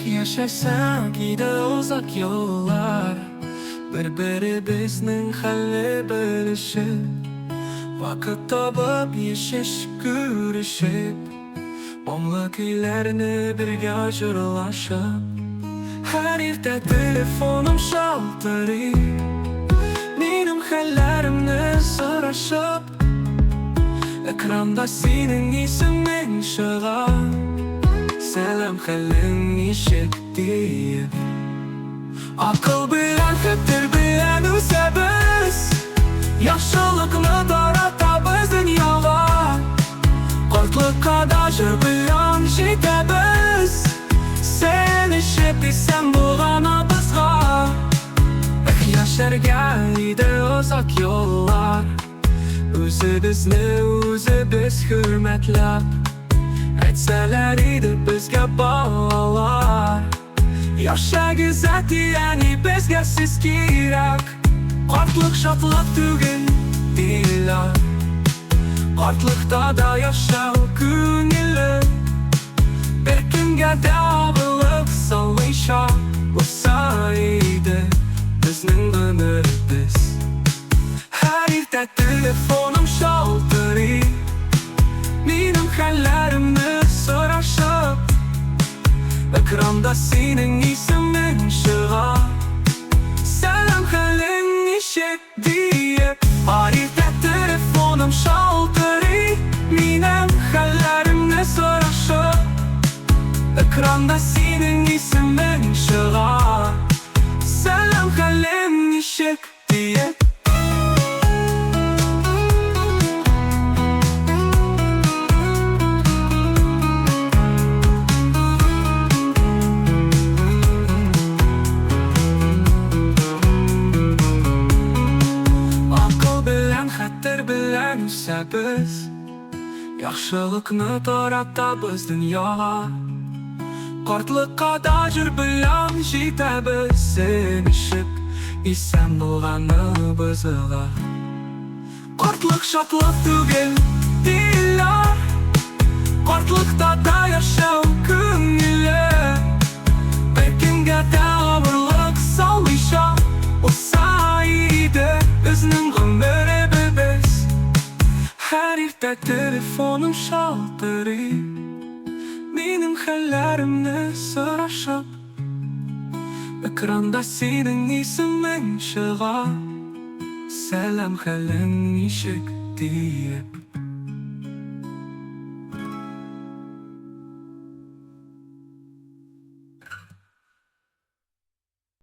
Yaşasak de uzak yollar Bir-birimizning hali bilishib Vaqt topib yashash ko'rishib Onli kuylarni birga jurlashib Har erta telefonim shaltirib Mening hallarimni so'rashib Ekranda sening isming shig'ib Selam haling eshik deyib Aql bilan xatir bilan o'samiz Yaxshilikni taratamiz dunyoga Qortliqqa dajr bilan yetamiz Sen eshib desam bo'lg'ana bizga Yasharga ide uzak yo'llar O'zimizni o'zimiz hurmatlab Aytsalar edi bizga bolalar Yoshagi zat ya'ni bizga siz kerak Qortliq shodlik tugul deylar Qortliqda da yashab ko'ngilli Bir kunga davrilik solmisha Bo'lsa edi bizning umrimiz Har erta telefonim shaltirib Mening hallarimni so'rashib Ekranda sening isming shig'ib Selam haling eshik deyib Har erta telefonim shaltirib Mening hallarimni so'rashib Ekranda sening isming shig'ib Selam haling eshik deyib Biz yaxshilikni taratamiz dunyoga Qortliqqa dajr bilan yetamiz Sen eshib desam bo'lg'ana bizga Qortliq shodlik tugul deylar Qortliqda da yashab ko'ngilli Bir kunga davrilik solmisha Bo'lsa edi bizning umrimiz Har erta telefonim shaltirib Mening hallarimni so'rashib Ekranda sening isming shig'ib Selam haling eshik deyib